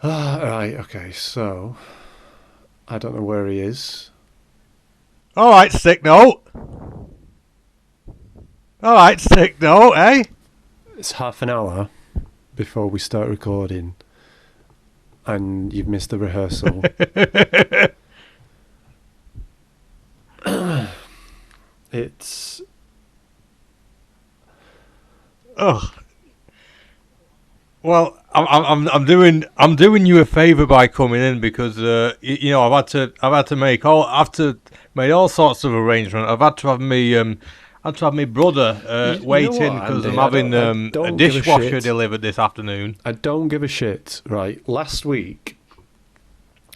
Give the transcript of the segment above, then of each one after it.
Right, okay, so I don't know where he is. All right, sick note. All right, sick note, eh? It's half an hour before we start recording, and you've missed the rehearsal. It's Ugh. Well, I'm doing you a favour by coming in because you know I've had to make made all sorts of arrangements. I've had to have my brother you know wait what, in because I'm Andy? having I a don't give a dishwasher shit. delivered this afternoon. I don't give a shit. Right, last week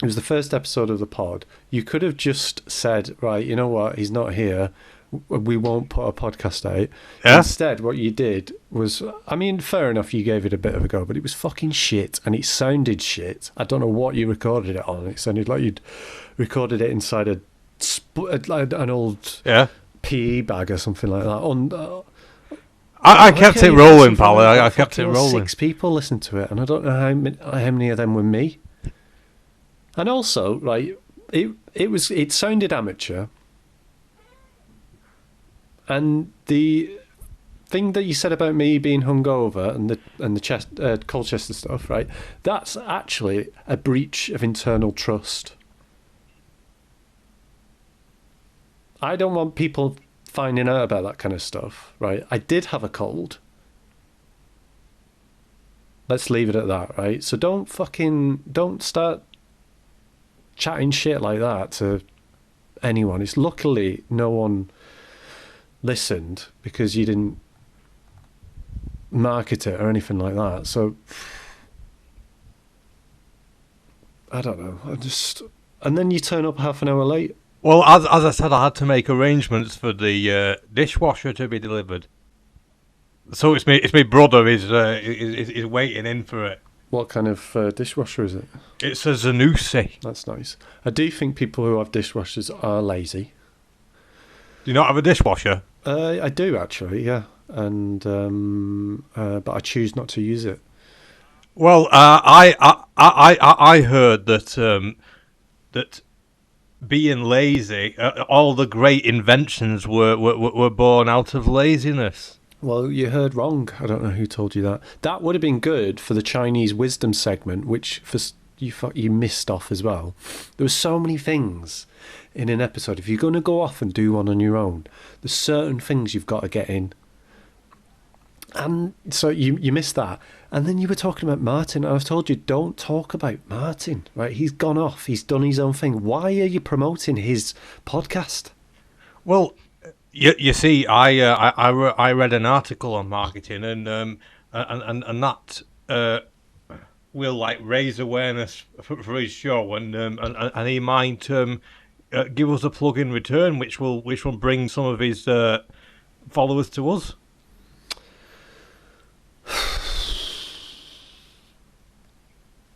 it was the first episode of the pod. You could have just said, right, you know what? He's not here. We won't put a podcast out. Yeah. Instead, what you did was, I mean, fair enough, you gave it a bit of a go, but it was fucking shit, and it sounded shit. I don't know what you recorded it on. It sounded like you'd recorded it inside an old Yeah. PE bag or something like that. I kept Okay, it rolling, something pal. like that. I kept it Fucking rolling. 6 people listened to it, and I don't know how many of them were me. And also, right, it sounded amateur. And the thing that you said about me being hungover and the Colchester stuff, right? That's actually a breach of internal trust. I don't want people finding out about that kind of stuff, right? I did have a cold. Let's leave it at that, right? So don't start chatting shit like that to anyone. It's luckily no one listened because you didn't market it or anything like that. So I don't know. And then you turn up half an hour late. Well, as I said, I had to make arrangements for the dishwasher to be delivered. So it's my brother is waiting in for it. What kind of dishwasher is it? It's a Zanussi. That's nice. I do think people who have dishwashers are lazy. Do you not have a dishwasher? I do actually, yeah, and but I choose not to use it. Well, I heard that that being lazy, all the great inventions were born out of laziness. Well, you heard wrong. I don't know who told you that. That would have been good for the Chinese wisdom segment, which you missed off as well. There were so many things in an episode. If you're going to go off and do one on your own, there's certain things you've got to get in. And so you missed that. And then you were talking about Martin. I've told you, don't talk about Martin, right? He's gone off. He's done his own thing. Why are you promoting his podcast? Well, you see, I read an article on marketing, and that will like raise awareness for his show, and he might give us a plug in return, which will bring some of his followers to us.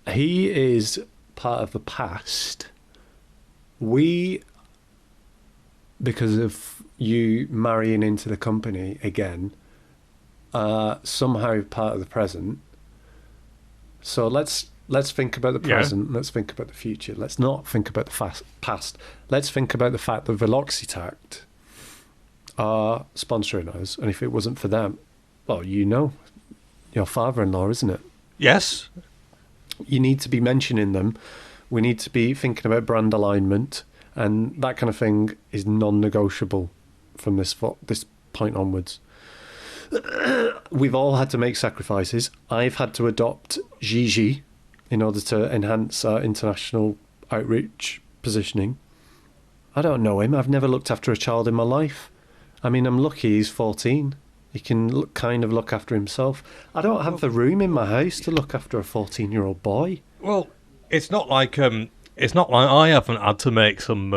He is part of the past. We, because of you marrying into the company again, are somehow part of the present. So let's think about the present. Yeah. Let's think about the future. Let's not think about the past. Let's think about the fact that Veloxitact are sponsoring us, and if it wasn't for them, well, you know, your father-in-law, isn't it? Yes. You need to be mentioning them. We need to be thinking about brand alignment, and that kind of thing is non-negotiable from this point onwards. We've all had to make sacrifices. I've had to adopt Gigi in order to enhance our international outreach positioning. I don't know him. I've never looked after a child in my life. I mean, I'm lucky he's 14. He can kind of look after himself. I don't have the room in my house to look after a 14-year-old boy. Well, it's not like I haven't had to make some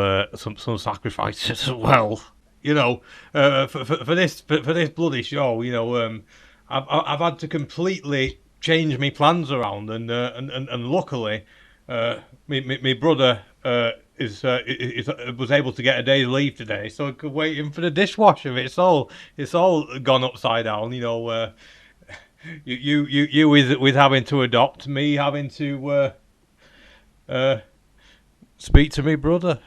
sacrifices as well. You know, for this bloody show, you know, I've had to completely change my plans around, and luckily, my brother was able to get a day's leave today, so I could wait in for the dishwasher. It's all gone upside down, you know. You with having to adopt, me having to Speak to me, brother.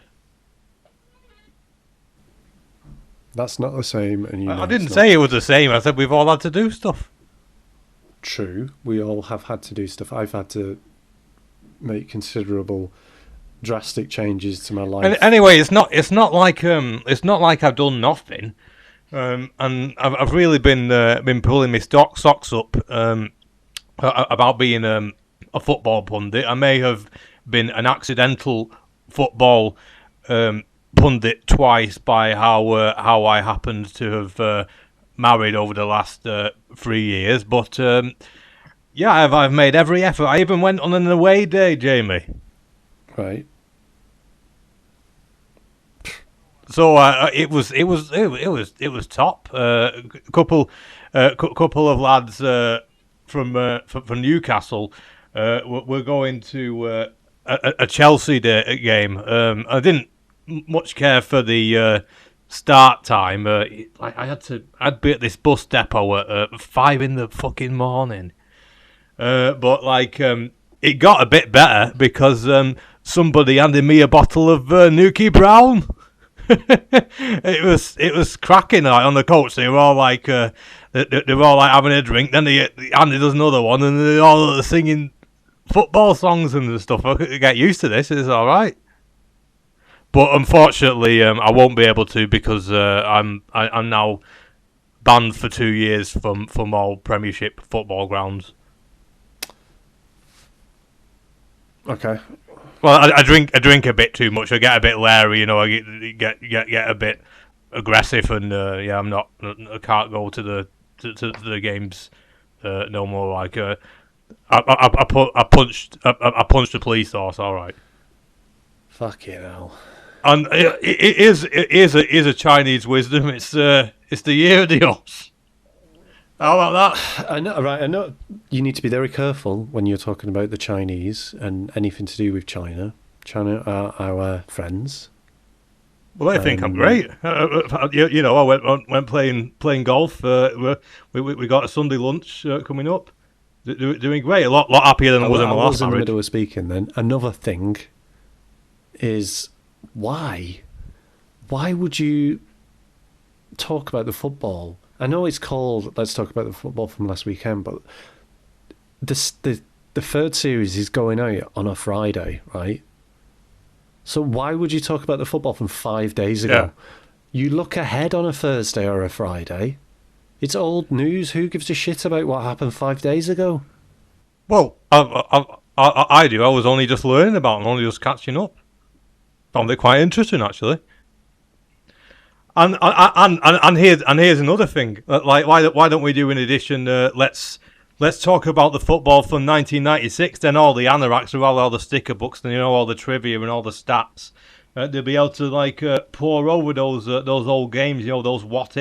That's not the same, and I didn't say it was the same. I said we've all had to do stuff. True, we all have had to do stuff. I've had to make considerable, drastic changes to my life. And anyway, it's not like I've done nothing. And I've really been pulling my socks up about being a football pundit. I may have been an accidental football pundit twice by how I happened to have married over the last 3 years, but yeah, I've made every effort. I even went on an away day, Jamie. Right. So it was top. Couple of lads from Newcastle were going to a Chelsea game. I didn't much care for the start time. I'd be at this bus depot at 5 in the fucking morning. But it got a bit better because somebody handed me a bottle of Nuki Brown. it was cracking on the coach. They were all like having a drink. Then they handed us another one, and they're all singing football songs and stuff. I could get used to this. It's all right. But unfortunately, I won't be able to because I'm now banned for 2 years from all Premiership football grounds. Okay. Well, I drink a bit too much. I get a bit leery, you know. I get a bit aggressive, and I can't go to the games no more. Like I punched the police horse. All right. Fucking hell. And it is a Chinese wisdom. It's the year of the horse. How about that? I know, right? I know you need to be very careful when you're talking about the Chinese and anything to do with China. China are our friends. Well, they think I'm great. You know, I went playing golf. We got a Sunday lunch coming up. Doing great. A lot happier than I was in my last in the marriage. middle of speaking. Then another thing is why would you talk about the football? I know it's called Let's Talk About the Football from last weekend, but the third series is going out on a Friday, right? So why would you talk about the football from 5 days ago? Yeah. You look ahead on a Thursday or a Friday. It's old news. Who gives a shit about what happened 5 days ago? Well, I do. I was only just learning about it, only just catching up. Found it quite interesting, actually. And here's another thing. Like, why don't we do in addition? Let's talk about the football from 1996. Then all the anoraks with all the sticker books, and all the trivia and all the stats. They'll be able to pour over those old games. Those what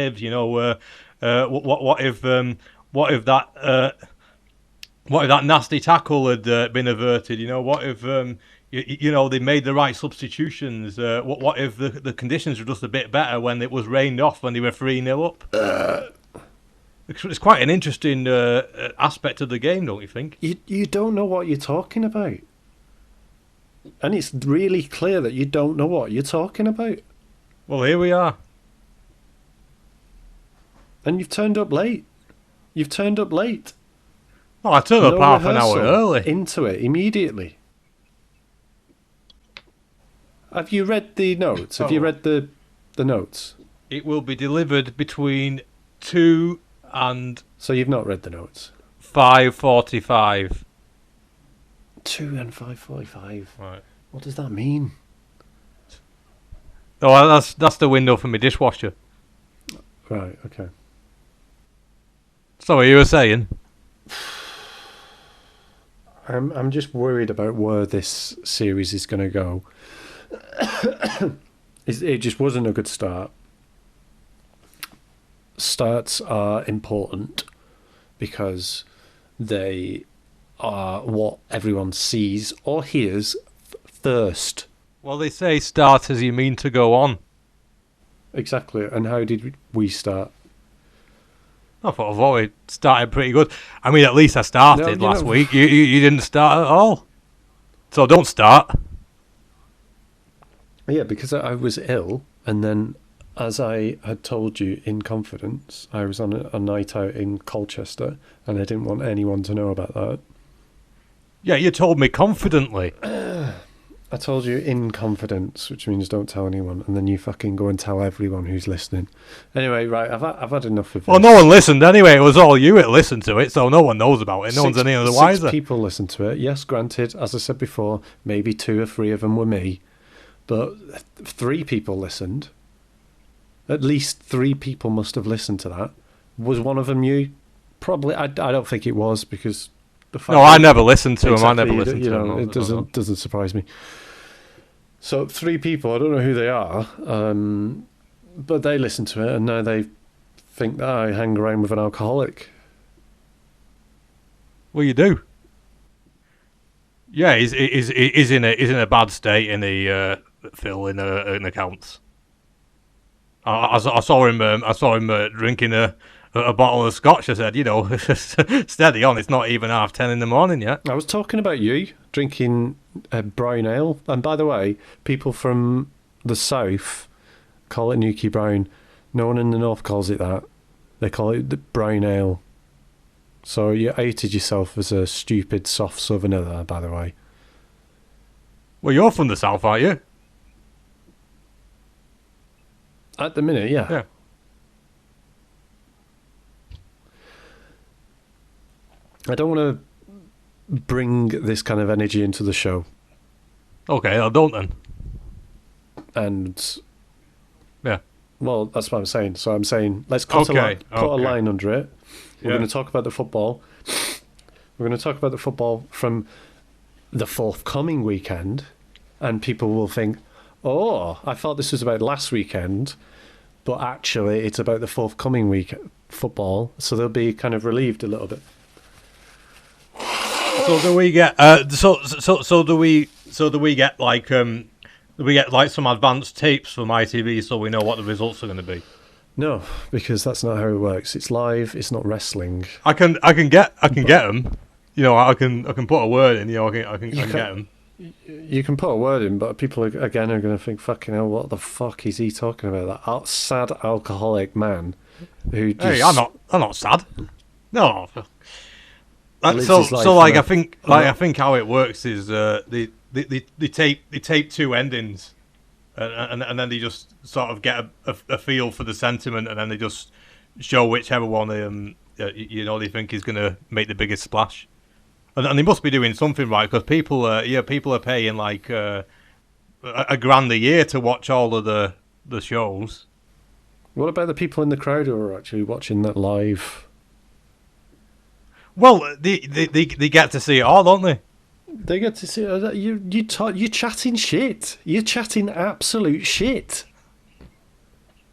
ifs. What if that nasty tackle had been averted? What if they made the right substitutions? What if the conditions were just a bit better when it was rained off when they were 3-0 up? It's quite an interesting aspect of the game, don't you think? You don't know what you're talking about. And it's really clear that you don't know what you're talking about. Well, here we are. And you've turned up late. Oh, I turned up half an hour early. Into it immediately. Have you read the notes? Have you read the notes? It will be delivered between 2 and... So you've not read the notes? 5:45. 2 and 5:45. Right. What does that mean? Oh, that's the window for my dishwasher. Right, okay. So, you were saying? I'm just worried about where this series is going to go. It just wasn't a good start. Starts are important because they are what everyone sees or hears first. Well, they say start as you mean to go on. Exactly. And how did we start? I thought we started pretty good. I mean, at least I started last week. You didn't start at all. So don't start. Yeah, because I was ill, and then, as I had told you in confidence, I was on a night out in Colchester, and I didn't want anyone to know about that. Yeah, you told me confidently. I told you in confidence, which means don't tell anyone, and then you fucking go and tell everyone who's listening. Anyway, right, I've had enough of this. Well, no one listened anyway. It was all you that listened to it, so no one knows about it. No one's any other wiser. 6 people listened to it. Yes, granted, as I said before, maybe 2 or 3 of them were me, but 3 people listened. At least 3 people must have listened to that. Was one of them you? Probably. I don't think it was, because the fact No, I never listened to him. I never exactly, listened to him. It doesn't surprise me. So 3 people, I don't know who they are, but they listened to it, and now they think that I hang around with an alcoholic. Well, you do. Yeah, he's in a bad state in the Phil in accounts. I saw him drinking a bottle of scotch. I said, steady on. It's not even 10:30 in the morning yet. I was talking about you drinking brown ale, and by the way, people from the south call it Nuki Brown. No one in the north calls it that. They call it the brown ale. So you outed yourself as a stupid soft southerner there, by the way. Well, you're from the south, aren't you? At the minute, yeah. Yeah. I don't want to bring this kind of energy into the show. Okay, I don't then. And yeah, well, that's what I'm saying. So I'm saying let's cut a line under it. We're going to talk about the football. We're going to talk about the football from the forthcoming weekend, and people will think, "Oh, I thought this was about last weekend." But actually, it's about the forthcoming week football, so they'll be kind of relieved a little bit. So do we get? Do we get like some advanced tapes from ITV so we know what the results are going to be? No, because that's not how it works. It's live. It's not wrestling. I can get them. I can put a word in. I can get them. You can put a word in, but people are going to think, "Fucking hell, what the fuck is he talking about?" That sad alcoholic man who just... Hey, I'm not sad. No. I think how it works is they tape 2 endings, and then they just sort of get a feel for the sentiment, and then they just show whichever one they think is going to make the biggest splash. And they must be doing something right, because people are paying like $1,000 a year to watch all of the shows. What about the people in the crowd who are actually watching that live? Well, they get to see it all, don't they? They get to see it. You're chatting shit. You're chatting absolute shit.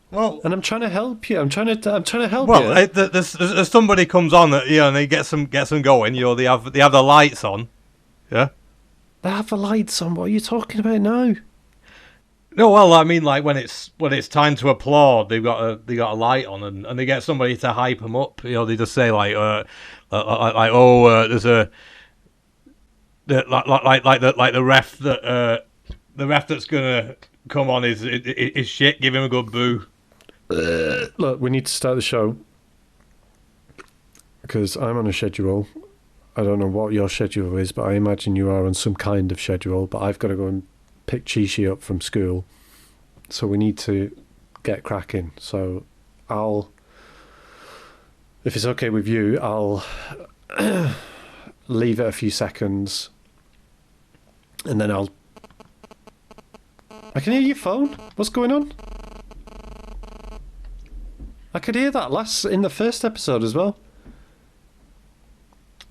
Well, and I'm trying to help you. I'm trying to help you. Well, there's somebody comes on that and they get some going. They have the lights on. Yeah. They have the lights on. What are you talking about now? No, well, I mean, like when it's time to applaud, they got a light on, and they get somebody to hype them up. They just say there's the ref that the ref that's gonna come on is shit. Give him a good boo. Look, we need to start the show because I'm on a schedule. I don't know what your schedule is, but I imagine you are on some kind of schedule. But I've got to go and pick Chi-Chi up from school, so we need to get cracking. So if it's okay with you, I'll leave it a few seconds, and then I can hear your phone. What's going on? I could hear that in the first episode as well.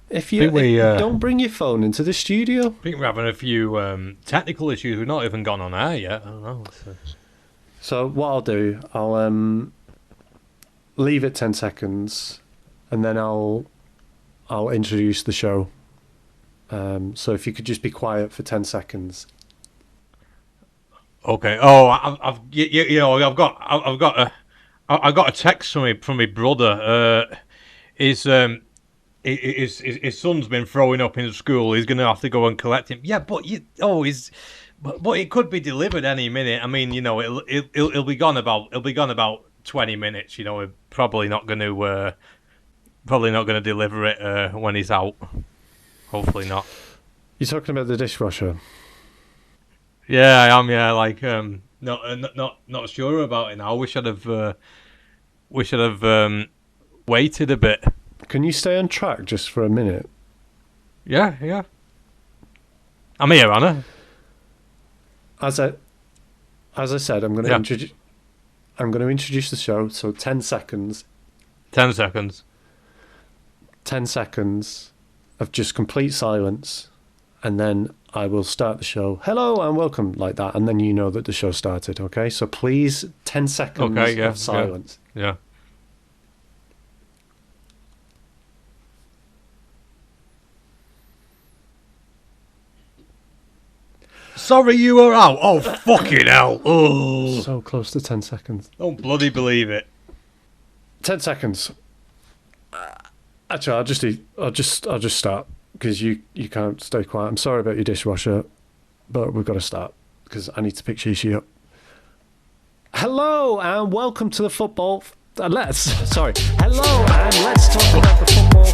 If you don't bring your phone into the studio. I think we're having a few technical issues. We've not even gone on air yet. I don't know. So what I'll do, I'll leave it 10 seconds, and then I'll introduce the show. So if you could just be quiet for 10 seconds. Okay. Oh, I got a text from my brother. His his son's been throwing up in school. He's going to have to go and collect him. Yeah, but but it could be delivered any minute. I mean, it'll be gone about 20 minutes. We're probably not going to deliver it when he's out. Hopefully not. You're talking about the dishwasher? Yeah, I am. Yeah, like not sure about it now. We should have waited a bit. Can you stay on track just for a minute? Yeah. I'm here, Anna. As I said, I'm going to introduce the show. So 10 seconds. 10 seconds. 10 seconds of just complete silence, and then I will start the show. Hello and welcome, like that, and then you know that the show started. Okay, so please, 10 seconds of silence. Yeah. Sorry you were out. Oh, fucking hell. Oh. So close to 10 seconds. Don't bloody believe it. 10 seconds. Actually, I'll just start, because you can't stay quiet. I'm sorry about your dishwasher, but we've got to start because I need to pick Shishi up. Hello and welcome to the football. Hello and let's talk about the football